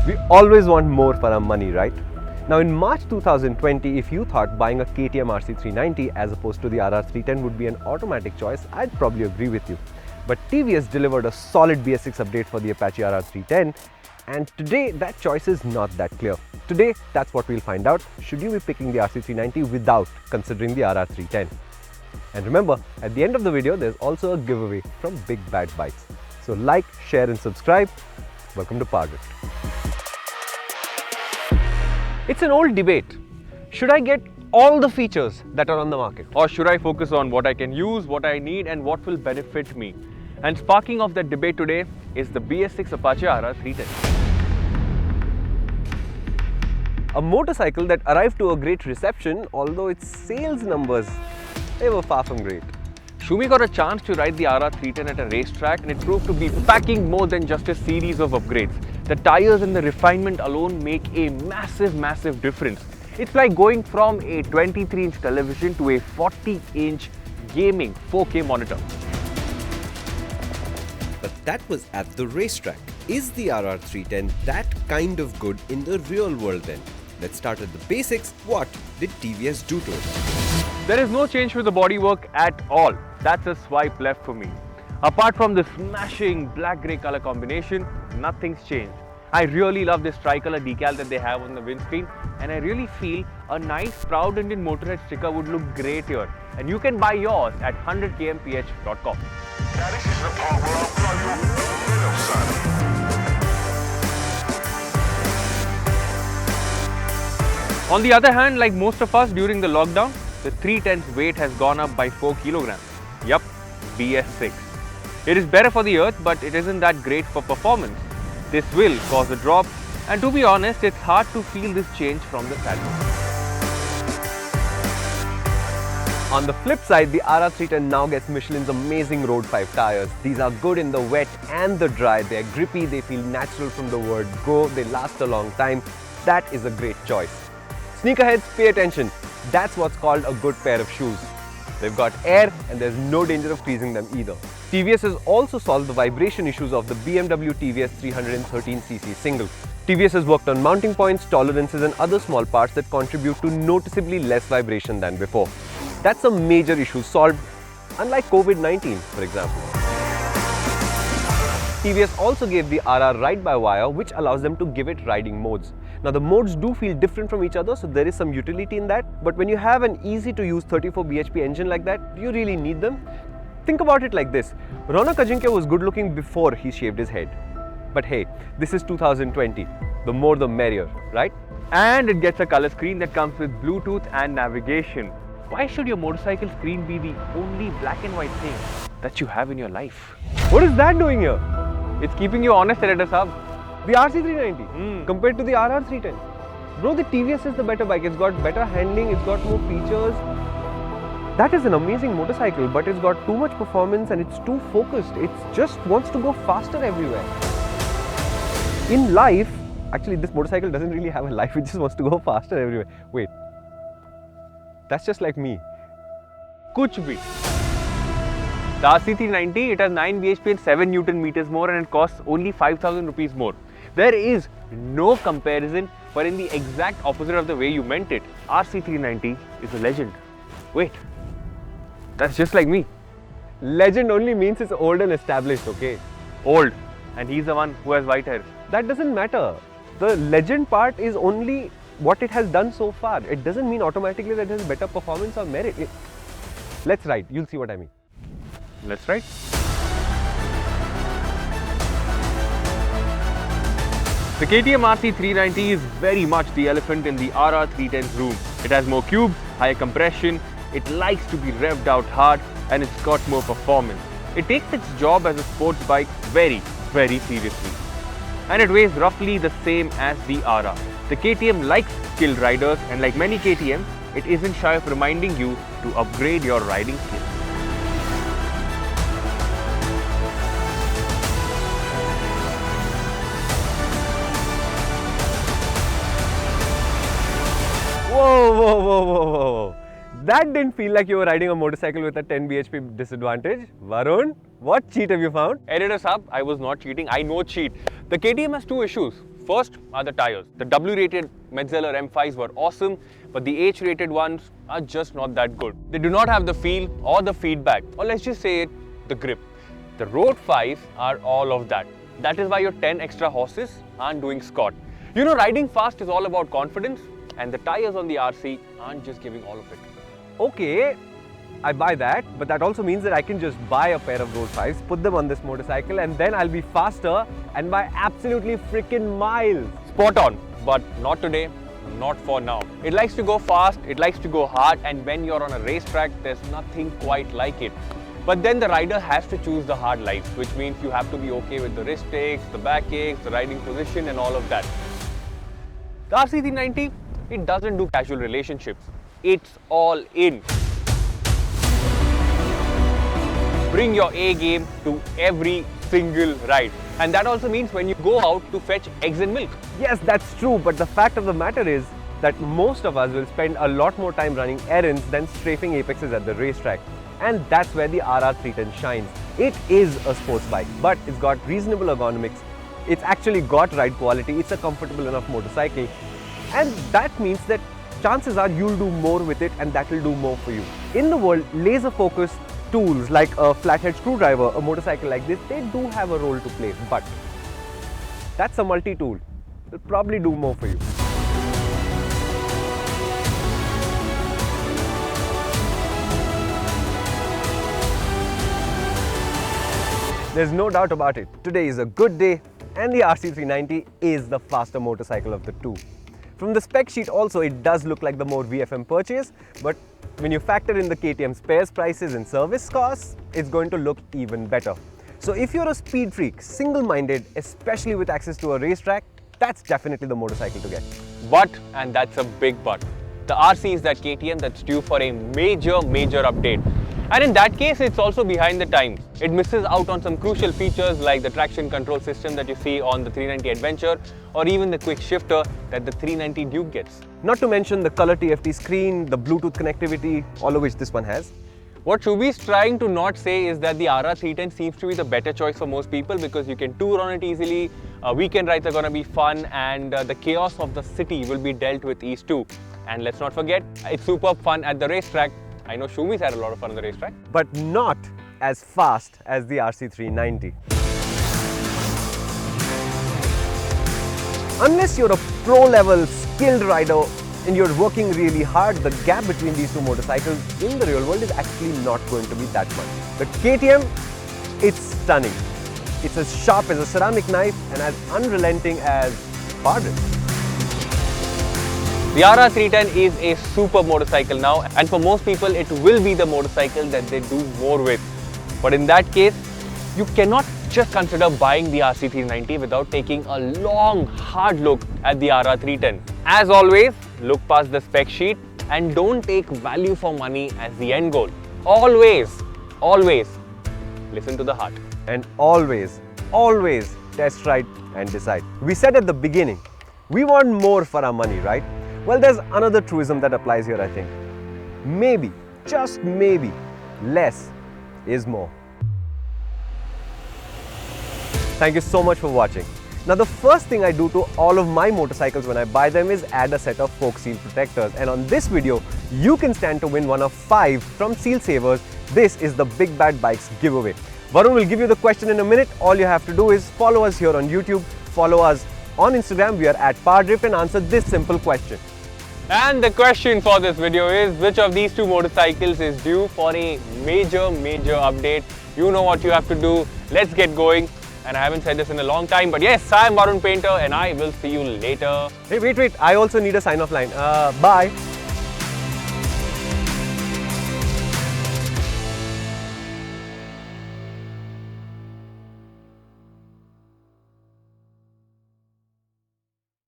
We always want more for our money, right? Now in March 2020, if you thought buying a KTM RC 390 as opposed to the RR 310 would be an automatic choice, I'd probably agree with you. But TVS delivered a solid BS6 update for the Apache RR 310, and today that choice is not that clear. Today, that's what we'll find out. Should you be picking the RC 390 without considering the RR 310? And remember, at the end of the video, there's also a giveaway from Big Bad Bikes. So like, share and subscribe. Welcome to PowerDrift. It's an old debate. Should I get all the features that are on the market? Or should I focus on what I can use, what I need and what will benefit me? And sparking off that debate today is the BS6 Apache RR 310. A motorcycle that arrived to a great reception, although its sales numbers, they were far from great. Shumi got a chance to ride the RR 310 at a racetrack and it proved to be packing more than just a series of upgrades. The tyres and the refinement alone make a massive difference. It's like going from a 23-inch television to a 40-inch gaming 4K monitor. But that was at the racetrack. Is the RR 310 that kind of good in the real world then? Let's start with the basics. What did TVS do to it? There is no change with the bodywork at all. That's a swipe left for me. Apart from the smashing black-grey color combination, nothing's changed. I really love this tricolor decal that they have on the windscreen, and I really feel a nice Proud Indian Motorhead sticker would look great here. And you can buy yours at 100kmph.com. Now this is the part where I'll blow your head off, son. On the other hand, like most of us during the lockdown, the 310's weight has gone up by 4 kilograms. Yup, BS6. It is better for the earth, but it isn't that great for performance. This will cause a drop, and to be honest, it's hard to feel this change from the saddle. On the flip side, the RR 310 now gets Michelin's amazing Road 5 tyres. These are good in the wet and the dry. They're grippy, they feel natural from the word go, they last a long time. That is a great choice. Sneakerheads, pay attention. That's what's called a good pair of shoes. They've got air and there's no danger of freezing them either. TVS has also solved the vibration issues of the BMW TVS 313cc single. TVS has worked on mounting points, tolerances and other small parts that contribute to noticeably less vibration than before. That's a major issue solved, unlike COVID-19, for example. TVS also gave the RR ride-by-wire, which allows them to give it riding modes. Now the modes do feel different from each other, so there is some utility in that. But when you have an easy-to-use 34 bhp engine like that, do you really need them? Think about it like this. Ronak Ajinkya was good looking before he shaved his head. But hey, this is 2020. The more the merrier, right? And it gets a color screen that comes with Bluetooth and navigation. Why should your motorcycle screen be the only black and white thing that you have in your life? What is that doing here? It's keeping you honest at a sub. The RC390 compared to the RR 310. Bro, the TVS is the better bike. It's got better handling, it's got more features. That is an amazing motorcycle, but it's got too much performance and it's too focused. It just wants to go faster everywhere. In life, actually this motorcycle doesn't really have a life, it just wants to go faster everywhere. Wait, that's just like me. Kuch bhi. The RC390, it has 9 bhp and 7 Newton meters more and it costs only 5,000 rupees more. There is no comparison, but in the exact opposite of the way you meant it, RC390 is a legend. Wait, that's just like me. Legend only means it's old and established, okay? Old, and he's the one who has white hair. That doesn't matter. The legend part is only what it has done so far. It doesn't mean automatically that it has better performance or merit. Let's ride, you'll see what I mean. Let's ride. The KTM RC 390 is very much the elephant in the RR 310's room. It has more cubes, higher compression, it likes to be revved out hard, and it's got more performance. It takes its job as a sports bike very seriously. And it weighs roughly the same as the RR. The KTM likes skilled riders, and like many KTMs, it isn't shy of reminding you to upgrade your riding skills. Whoa. That didn't feel like you were riding a motorcycle with a 10 bhp disadvantage. Varun, what cheat have you found? Editor Sahab, I was not cheating. I know cheat. The KTM has two issues. First are the tires. The W-rated Metzeler M5s were awesome, but the H-rated ones are just not that good. They do not have the feel or the feedback, or let's just say it, the grip. The Road 5s are all of that. That is why your 10 extra horses aren't doing squat. You know, riding fast is all about confidence, and the tires on the RC aren't just giving all of it. Okay, I buy that, but that also means that I can just buy a pair of Road 5s, put them on this motorcycle, and then I'll be faster and by absolutely freaking miles. Spot on, but not today, not for now. It likes to go fast, it likes to go hard, and when you're on a racetrack, there's nothing quite like it. But then the rider has to choose the hard life, which means you have to be okay with the wrist aches, the back aches, the riding position, and all of that. The RC390, it doesn't do casual relationships. It's all in. Bring your A game to every single ride. And that also means when you go out to fetch eggs and milk. Yes, that's true, but the fact of the matter is that most of us will spend a lot more time running errands than strafing apexes at the racetrack. And that's where the RR310 shines. It is a sports bike, but it's got reasonable ergonomics. It's actually got ride quality. It's a comfortable enough motorcycle. And that means that chances are you'll do more with it and that will do more for you. In the world, laser focused tools like a flathead screwdriver, a motorcycle like this, they do have a role to play, but that's a multi-tool. It'll probably do more for you. There's no doubt about it. Today is a good day and the RC390 is the faster motorcycle of the two. From the spec sheet also, it does look like the more VFM purchase, but when you factor in the KTM spares prices and service costs, it's going to look even better. So if you're a speed freak, single-minded, especially with access to a racetrack, that's definitely the motorcycle to get. But, and that's a big but, the RC is that KTM that's due for a major update. And in that case, it's also behind the times. It misses out on some crucial features like the traction control system that you see on the 390 Adventure, or even the quick shifter that the 390 Duke gets. Not to mention the color TFT screen, the Bluetooth connectivity, all of which this one has. What Shubi's trying to not say is that the RR310 seems to be the better choice for most people because you can tour on it easily, weekend rides are going to be fun, and the chaos of the city will be dealt with ease too. And let's not forget, it's super fun at the racetrack. I know Shumi's had a lot of fun on the racetrack. But not as fast as the RC390. Unless you're a pro-level skilled rider and you're working really hard, the gap between these two motorcycles in the real world is actually not going to be that much. The KTM, it's stunning. It's as sharp as a ceramic knife and as unrelenting as PowerDrift. The RR310 is a super motorcycle now, and for most people it will be the motorcycle that they do more with. But in that case, you cannot just consider buying the RC390 without taking a long, hard look at the RR310. As always, look past the spec sheet and don't take value for money as the end goal. Always listen to the heart. And always test ride and decide. We said at the beginning, we want more for our money, right? Well, there's another truism that applies here, I think. Maybe, just maybe, less is more. Thank you so much for watching. Now, the first thing I do to all of my motorcycles when I buy them is add a set of fork seal protectors. And on this video, you can stand to win one of 5 from SealSavers. This is the Big Bad Bikes giveaway. Varun will give you the question in a minute. All you have to do is follow us here on YouTube, follow us on Instagram. We are at PowerDrift, and answer this simple question. And the question for this video is, which of these two motorcycles is due for a major update? You know what you have to do. Let's get going. And I haven't said this in a long time, but yes, I'm Varun Painter and I will see you later. Hey, wait, I also need a sign-off line. Bye.